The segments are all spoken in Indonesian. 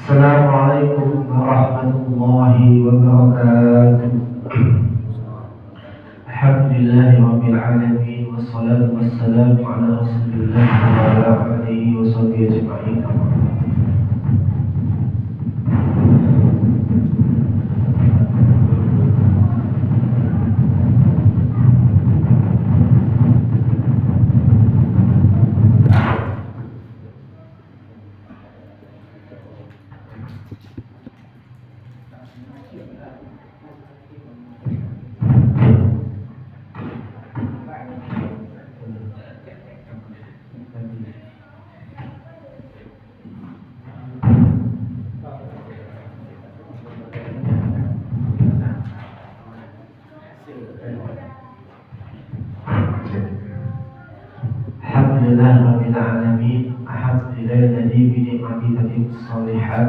Assalamualaikum warahmatullahi wabarakatuh. Alhamdulillahirabbil alamin wassalatu wassalamu ala rasulillah wa ala alihi wa sahbihi ajma'in. Alhamdulillahirabbil alamin. Alhamdulillahilladzi bi ni'matihi tatimmus shalihat.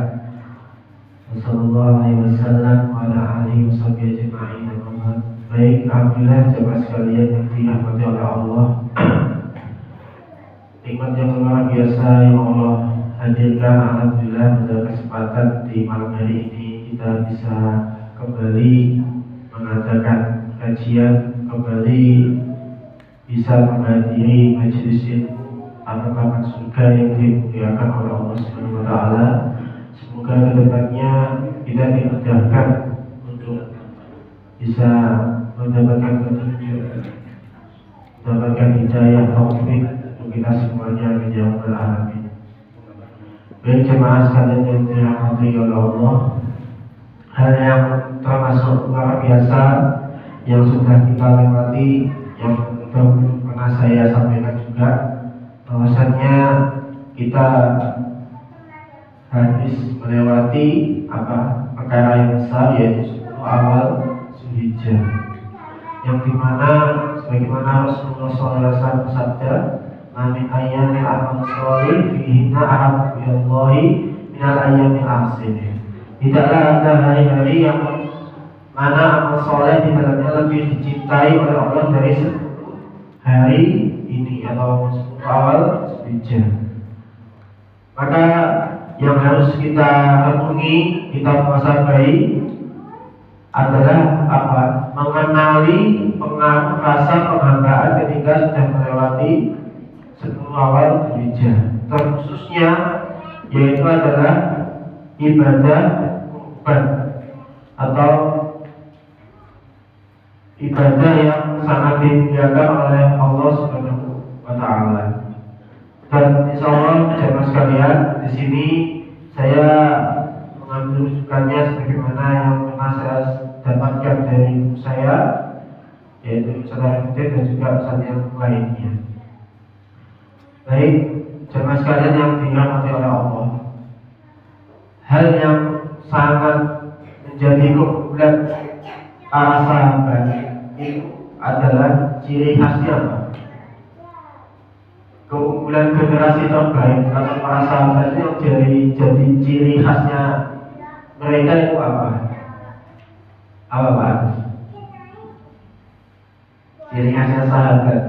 Wassallallahu alaihi wasallam wa ala alihi washabihi ajma'in. Baik, alhamdulillah jemaah sekalian yang dirahmati oleh Allah. Nikmat yang luar biasa yang Allah hadirkan, alhamdulillah pada kesempatan di malam hari ini kita bisa kembali mengadakan kajian, kembali bisa menghadiri majelis ilmu taman surga yang dimuliakan oleh Allah Subhanahu wa taala. Semoga kedepannya kita dimudahkan untuk bisa mendapatkan petunjuk, mendapatkan hidayah taufik untuk kita semuanya ya rabbal alamin. Baik jemaah sekalian yang dirahmati oleh Allah, hal yang termasuk luar biasa yang sudah kita lewati, yang pernah saya sampaikan juga, bahwasannya kita habis melewati perkara yang besar, yaitu 10 awal Zulhijjah, yang dimana sebagaimana Rasulullah SAW bersabda, "Min ayyamin amal sholih fihinna ahabbu ilallahi minal ayyamil ashr." Tidaklah ada hari-hari yang mana amal soleh di dalamnya lebih dicintai oleh Allah dari 10 hari ini atau 10 awal Zulhijjah. Maka yang harus kita renungi, kita muhasabah adalah mengenali rasa penghambaan ketika sudah melewati 10 awal Zulhijjah. Terkhususnya yaitu adalah ibadah kurban atau ibadah yang sangat dimuliakan oleh Allah Subhanahu wa taala. Dan insyaallah jemaah sekalian, di sini saya mengambil rujukannya sebagaimana yang pernah saya dapatkan dari ibu saya, yaitu Ustaz Hamid dan juga ustaz yang lainnya. Baik, jemaah sekalian yang dirahmati oleh Allah, hal yang sangat menjadi keunggulan para sahabat itu adalah ciri khasnya apa? Keunggulan generasi terbaik atau para sahabat itu jadi ciri khasnya mereka itu apa? Apa Pak? Ciri khasnya sahabat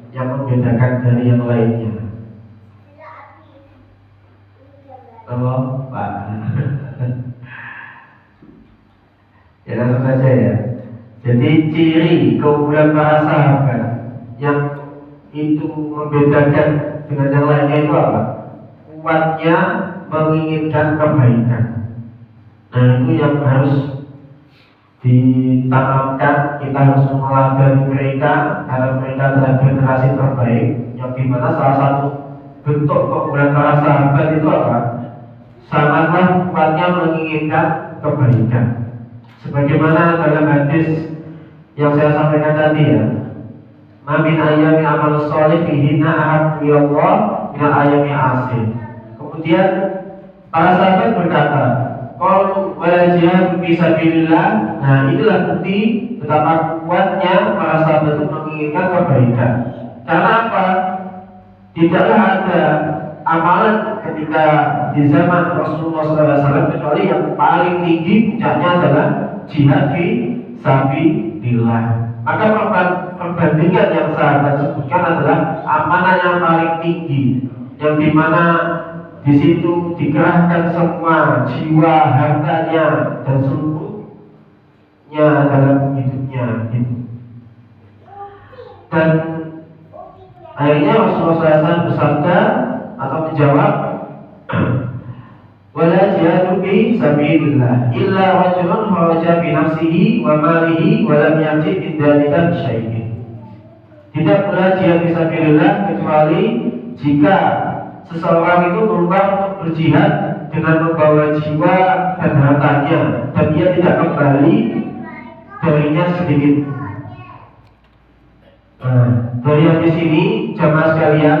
yang membedakan dari yang lainnya. Apa Pak? Ya langsung saja ya. Jadi ciri keunggulan para sahabat yang itu membedakan dengan yang lainnya itu apa? Kuatnya menginginkan kebaikan. Nah itu yang harus ditanamkan. Kita harus meneladani mereka karena mereka adalah generasi terbaik, yang dimana salah satu bentuk keunggulan para sahabat itu apa? Sangatlah kuatnya menginginkan kebaikan. Sebagaimana dalam hadis yang saya sampaikan tadi ya, "Min ayyamin amal sholih fihinna ahabbu ilallah minal ayyamil ashr." Kemudian para sahabat berkata, "Qalu wala jihad fi sabilillah." Nah, inilah bukti betapa kuatnya para sahabat itu menginginkan kebaikan. Karena apa? Tidaklah ada amalan ketika di zaman Rasulullah SAW kecuali yang paling tinggi puncaknya adalah jihad fi sabilillah. Maka perbandingan yang sahabat sebutkan adalah amanah yang paling tinggi, yang dimana di situ dikerahkan semua jiwa, hartanya, dan seluruhnya dalam hidupnya gitu. Dan akhirnya Rasulullah SAW bersabda atau menjawab, wala jihadu fi sabilillah illa rajulun kharaja bi nafsihi wa malihi wa lam yati min dzalika syai'in. Tidak pula jihad fi sabilillah kecuali jika seseorang itu keluar untuk berjihad dengan membawa jiwa dan hartanya dan dia tidak kembali darinya sedikit. Dari hadis ini jamaah sekalian,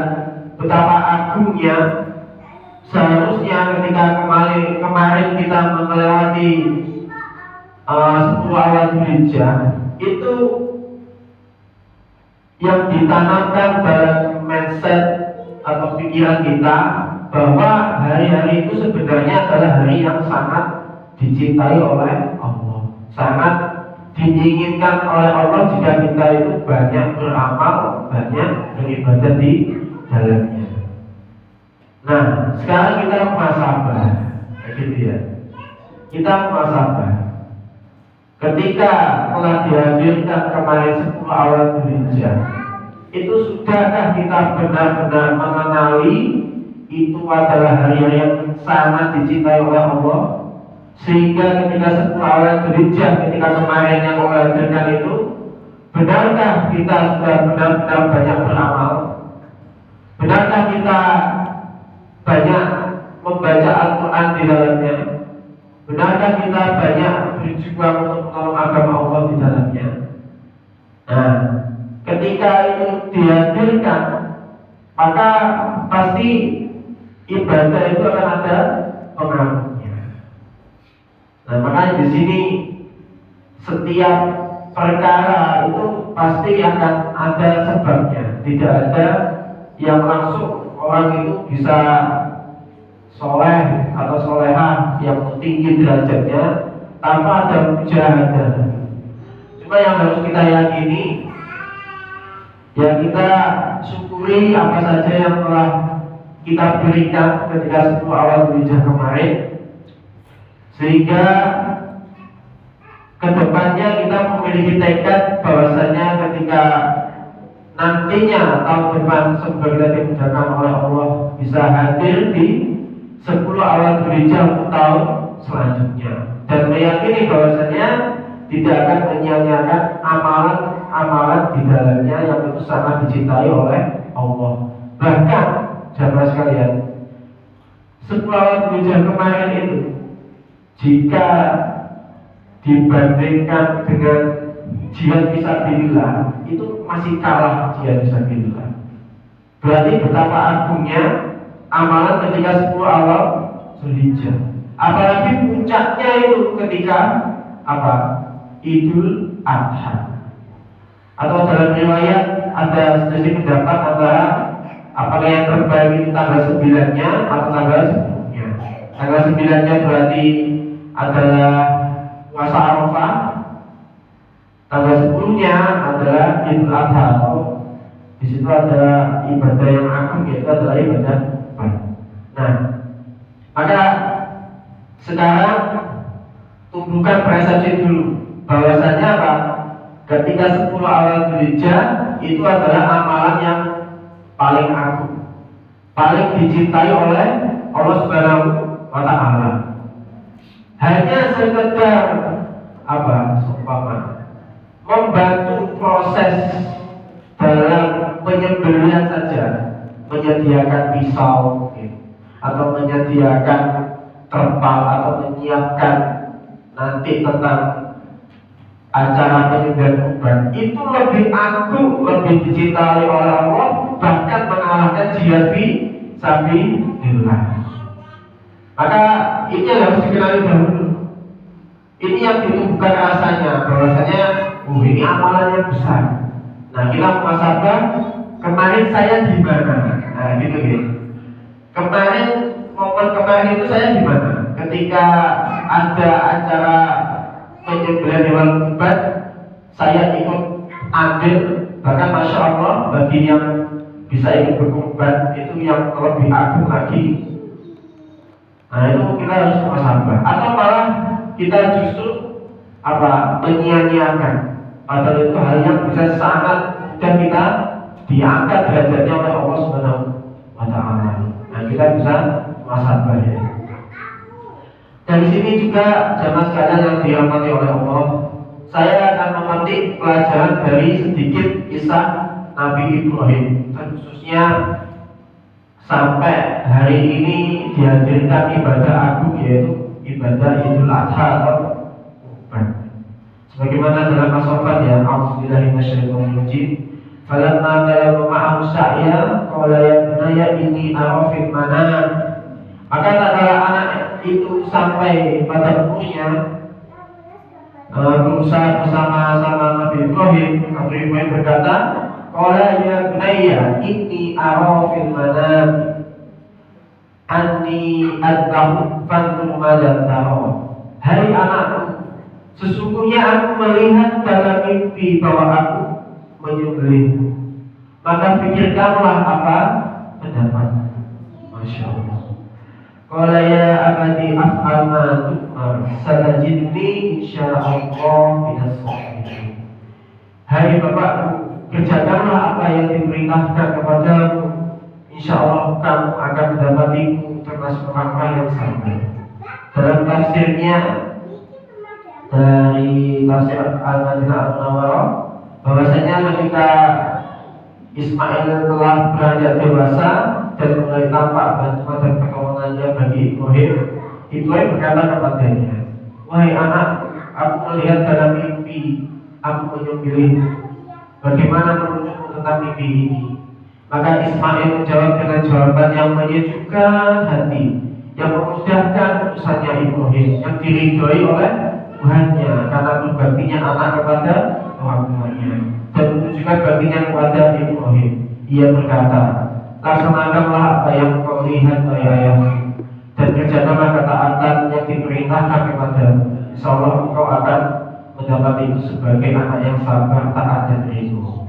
betapa agungnya seharusnya ketika kemarin kita melewati 10 awal Dzulhijjah itu yang ditanamkan dalam mindset atau pikiran kita bahwa hari-hari itu sebenarnya adalah hari yang sangat dicintai oleh Allah, sangat diinginkan oleh Allah jika kita itu banyak beramal, banyak beribadah di dalamnya. Nah, sekarang kita muhasabah, gitu ya. Kita muhasabah. Ketika telah dihadirkan kemarin 10 awal Dzulhijjah, itu sudahkah kita benar-benar mengenali itu adalah hari yang sangat dicintai oleh Allah? Sehingga ketika 10 awal Dzulhijjah, ketika kemarin yang Allah hadirkan itu, benarkah kita sudah benar-benar banyak beramal? Benarkah kita banyak membaca Al-Quran di dalamnya? Benarkah kita banyak berjuang untuk menolong agama Allah di dalamnya? Nah, ketika itu dihadirkan, maka pasti ibadah itu akan ada pengaruhnya. Nah, makanya di sini setiap perkara itu pasti akan ada sebabnya. Tidak ada yang langsung orang itu bisa soleh atau solehah yang tinggi derajatnya tanpa ada mujahadah. Cuma yang harus kita yakini, ya kita syukuri apa saja yang telah kita berikan ketika 10 awal Dzulhijjah kemarin, sehingga kedepannya kita memiliki tekad bahwasanya ketika nantinya tahun depan semoga kita dimudahkan oleh Allah bisa hadir di 10 awal Dzulhijjah untuk tahun selanjutnya, dan meyakini bahwasanya tidak akan menyia-nyiakan amalan-amalan di dalamnya yang itu sangat dicintai oleh Allah. Bahkan jamaah sekalian, 10 awal Dzulhijjah kemarin itu jika dibandingkan dengan jihad fisabilillah itu masih kalah jihad fisabilillah. Berarti betapa agungnya amalan ketika 10 awal Dzulhijjah. Apalagi puncaknya itu ketika apa? Idul Adha. Atau dalam riwayat ada selisih pendapat antara apakah yang terbaik itu tanggal 9-nya atau tanggal 10-nya. Tanggal 9-nya berarti adalah puasa Arafah. Tanggal 10-nya adalah Idul Adha, atau di situ ada ibadah yang agung, yaitu adalah ibadah Baitur. Nah, maka sekarang tumbuhkan persepsi dulu bahwasanya apa? Ketika 10 awal Dzulhijjah itu adalah amalan yang paling agung, paling dicintai oleh Allah Subhanahu wa Ta'ala. Hanya sekedar apa? Seumpama membantu proses dalam penyembelihan saja, menyediakan pisau atau menyediakan terpal atau menyiapkan nanti tentang acara penyembelihan kurban, itu lebih agung, lebih dicintai oleh Allah, bahkan mengalahkan jihad fisabilillah. Maka ini yang harus dikenali dahulu. Ini yang ditumbuhkan rasanya, bahwasanya ini amalannya besar. Nah, kita muhasabah, kemarin saya di mana? Nah, gitu ya. Momen kemarin itu saya di mana? Ketika ada acara penyembelihan hewan kurban, saya ikut ambil. Bahkan masya Allah, bagi yang bisa ikut berkurban itu yang lebih agung lagi Nah itu kita harus sabar. Atau malah kita justru menyia-nyiakan. Padahal itu hal yang bisa sangat mudah kita diangkat derajatnya oleh Allah Subhanahu wa Ta'ala. Nah kita bisa sabar ya. Dari sini juga jamaah sekalian yang dirahmati oleh Allah, saya akan memetik pelajaran dari sedikit kisah Nabi Ibrahim, khususnya sampai hari ini dihadirkan ibadah agung, yaitu ibadah Idul Adha atau Kurban. Sebagaimana dalam as-Saffat ya, A'udzubillahi minasyaitonir rajim. Falamma balagha ma'ahu sa'ya qala ya bunayya inni ara fil manam. Maka tatkala anak itu sampai pada umurnya berusaha bersama-sama Nabi Ibrahim, Nabi Ibrahim berkata, qala ya bunayya inni ara fil manam anni adbahu fanzur madza tara. Hai anakku, sesungguhnya aku melihat dalam mimpi bahwa aku menyembelih, maka pikirkanlah apa pendapatmu. Masya Allah. Qala ya abadi af'al ma tu'mar satajidni insyaallah minas sabirin. Hai bapakku, kerjakanlah apa yang diperintahkan kepadamu, insyaallah kamu akan mendapatiku termasuk orang yang sabar. Dalam tafsirnya dari tafsir Al-Madinah Al-Munawwarah, bahwasanya ketika Ismail telah beranjak dewasa dan mulai tampak bantuan dan pertolongannya bagi Ibrahim, Ibrahim berkata kepadanya, wahai anak, aku melihat dalam mimpi aku menyembelih. Bagaimana menurutmu tentang mimpi ini? Maka Ismail menjawab dengan jawaban yang menyejukkan hati, yang memudahkan urusannya Ibrahim, yang diridhoi oleh Tuhannya karena berbaktinya anak kepada orang tuanya dan menunjukkan baktinya kepada Ibrahim. Ia berkata, laksanakanlah apa yang kau lihat dari ayahmu dan kerjakanlah ketaatan yang diperintahkan kepadamu. Insyaallah engkau akan mendapat itu sebagai anak yang sabar, taat dan ridho.